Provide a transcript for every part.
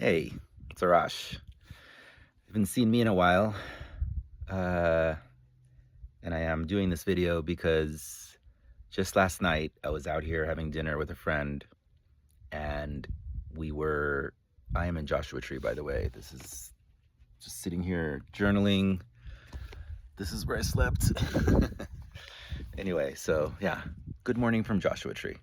Hey, it's Arash. You haven't seen me in a while, and I am doing this video because just last night I was out here having dinner with a friend, and I am in Joshua Tree, by the way. This is just sitting here journaling. This is where I slept. Anyway, so yeah, good morning from Joshua Tree.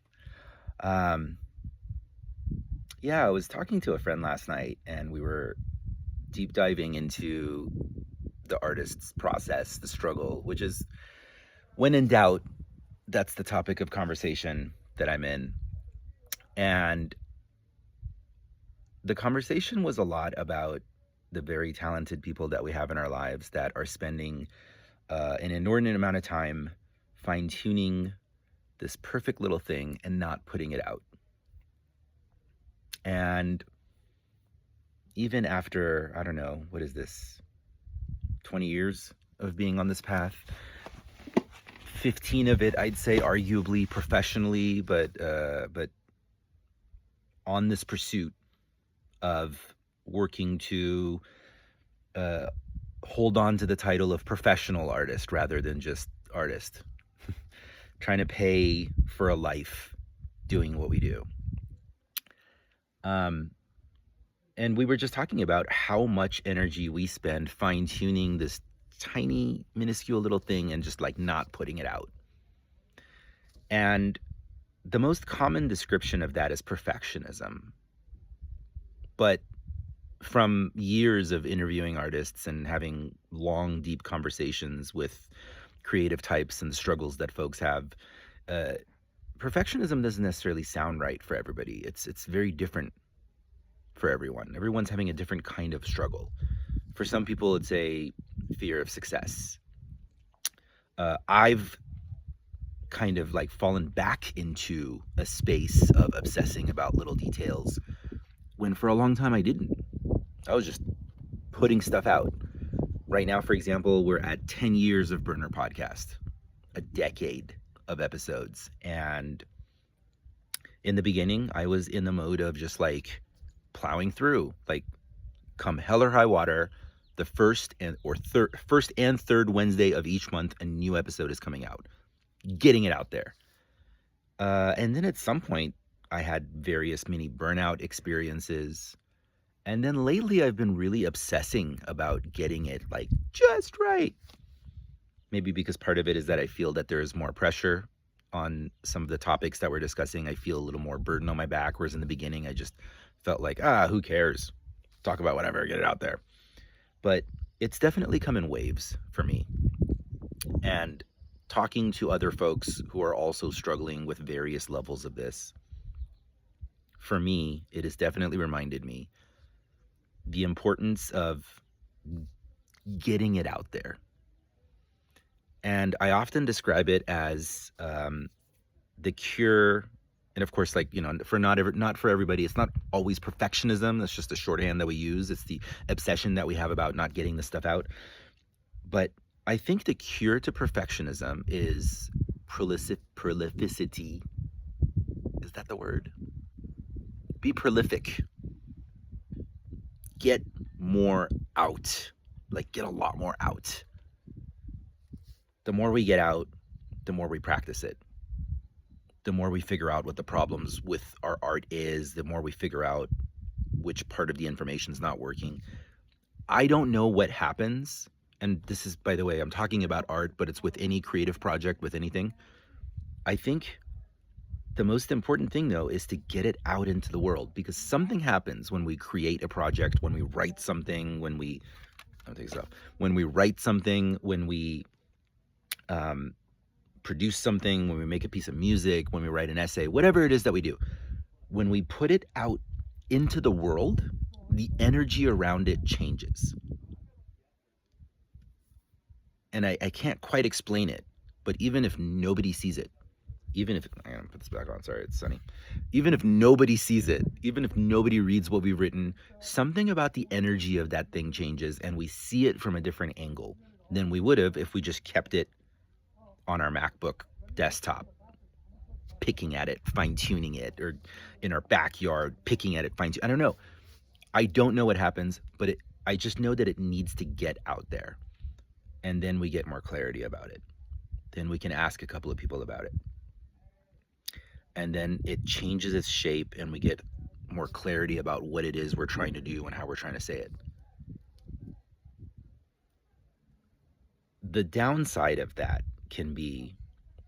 Yeah, I was talking to a friend last night, and we were deep diving into the artist's process, the struggle, which is, when in doubt, that's the topic of conversation that I'm in. And the conversation was a lot about the very talented people that we have in our lives that are spending an inordinate amount of time fine-tuning this perfect little thing and not putting it out. And even after, I don't know, what is this, 20 years of being on this path, 15 of it, I'd say, arguably professionally, but on this pursuit of working to hold on to the title of professional artist rather than just artist, trying to pay for a life doing what we do. And we were just talking about how much energy we spend fine-tuning this tiny, minuscule little thing and just like not putting it out. And the most common description of that is perfectionism. But from years of interviewing artists and having long, deep conversations with creative types and the struggles that folks have, perfectionism doesn't necessarily sound right for everybody. It's very different for everyone. Everyone's having a different kind of struggle. For some people, it's a fear of success. I've kind of like fallen back into a space of obsessing about little details when for a long time I didn't. I was just putting stuff out. Right now, for example, we're at 10 years of Burner Podcast, a decade of episodes. And in the beginning, I was in the mode of just like plowing through, like come hell or high water, the first and third Wednesday of each month, a new episode is coming out, getting it out there. And then at some point, I had various mini burnout experiences. And then lately, I've been really obsessing about getting it like just right. Maybe because part of it is that I feel that there is more pressure on some of the topics that we're discussing. I feel a little more burden on my back, whereas in the beginning, I just felt like, who cares? Talk about whatever, get it out there. But it's definitely come in waves for me. And talking to other folks who are also struggling with various levels of this, for me, it has definitely reminded me the importance of getting it out there. And I often describe it as the cure. And of course, like, for not for everybody, it's not always perfectionism. That's just a shorthand that we use. It's the obsession that we have about not getting the stuff out. But I think the cure to perfectionism is prolificity. Is that the word? Be prolific. Get more out. Like, get a lot more out. The more we get out, the more we practice it. The more we figure out what the problems with our art is, the more we figure out which part of the information is not working. I don't know what happens. And this is, by the way, I'm talking about art, but it's with any creative project, with anything. I think the most important thing, though, is to get it out into the world, because something happens when we create a project, when we write something, when we write something, when we produce something, when we make a piece of music, when we write an essay, whatever it is that we do. When we put it out into the world, the energy around it changes. And I can't quite explain it, but even if nobody sees it, I'm gonna put this back on, sorry, it's sunny. Even if nobody sees it, even if nobody reads what we've written, something about the energy of that thing changes, and we see it from a different angle than we would have if we just kept it on our MacBook desktop, picking at it, fine-tuning it, or in our backyard, picking at it, I don't know. I don't know what happens, but I just know that it needs to get out there. And then we get more clarity about it. Then we can ask a couple of people about it. And then it changes its shape and we get more clarity about what it is we're trying to do and how we're trying to say it. The downside of that can be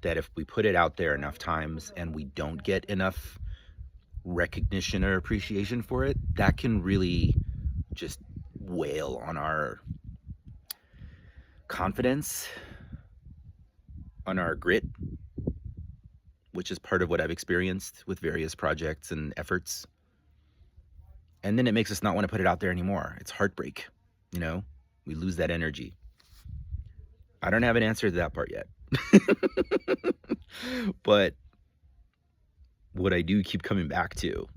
that if we put it out there enough times and we don't get enough recognition or appreciation for it, that can really just wail on our confidence, on our grit, which is part of what I've experienced with various projects and efforts. And then it makes us not want to put it out there anymore. It's heartbreak, you know? We lose that energy. I don't have an answer to that part yet. But what I do keep coming back to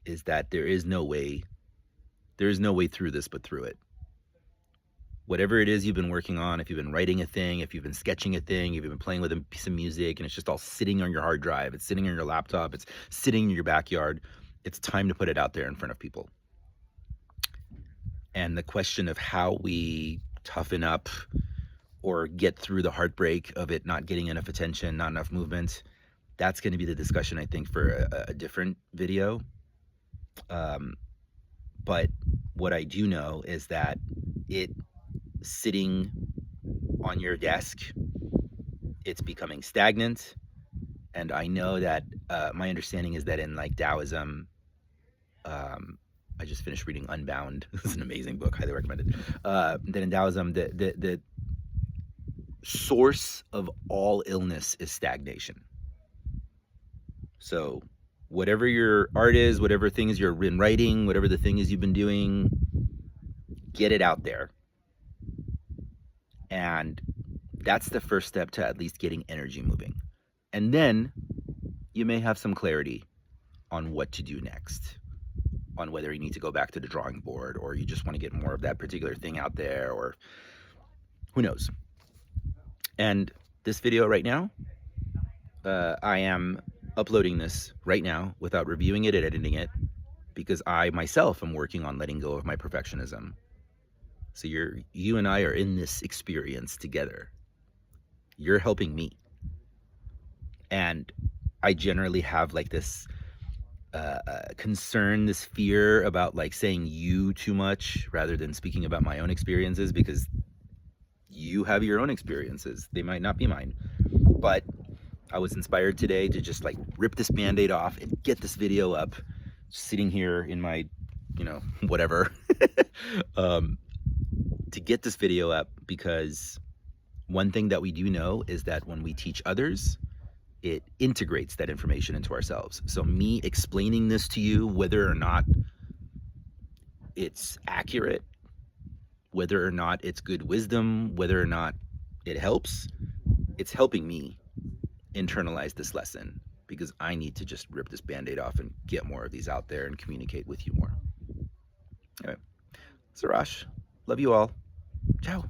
is that there is no way through this but through it. Whatever it is you've been working on, if you've been writing a thing, if you've been sketching a thing, if you've been playing with a piece of music and it's just all sitting on your hard drive, it's sitting on your laptop, it's sitting in your backyard, it's time to put it out there in front of people. And the question of how we toughen up or get through the heartbreak of it not getting enough attention, not enough movement, that's going to be the discussion, I think, for a different video. But what I do know is that it sitting on your desk, it's becoming stagnant. And I know that my understanding is that in like Taoism, I just finished reading Unbound. This is an amazing book, highly recommended. That in Taoism, the source of all illness is stagnation. So whatever your art is, whatever things you've been writing, whatever the thing is you've been doing, get it out there. And that's the first step to at least getting energy moving. And then you may have some clarity on what to do next, on whether you need to go back to the drawing board or you just want to get more of that particular thing out there, or who knows. And this video right now, I am uploading this right now without reviewing it and editing it because I myself am working on letting go of my perfectionism. So you and I are in this experience together. You're helping me. And I generally have like this concern, this fear about like saying you too much rather than speaking about my own experiences, because you have your own experiences. They might not be mine. But I was inspired today to just like rip this Band-Aid off and get this video up, sitting here in my, whatever, to get this video up, because one thing that we do know is that when we teach others, it integrates that information into ourselves. So me explaining this to you, whether or not it's accurate, whether or not it's good wisdom, whether or not it helps, it's helping me internalize this lesson, because I need to just rip this Band-Aid off and get more of these out there and communicate with you more. Anyway, Sarash, love you all. Ciao.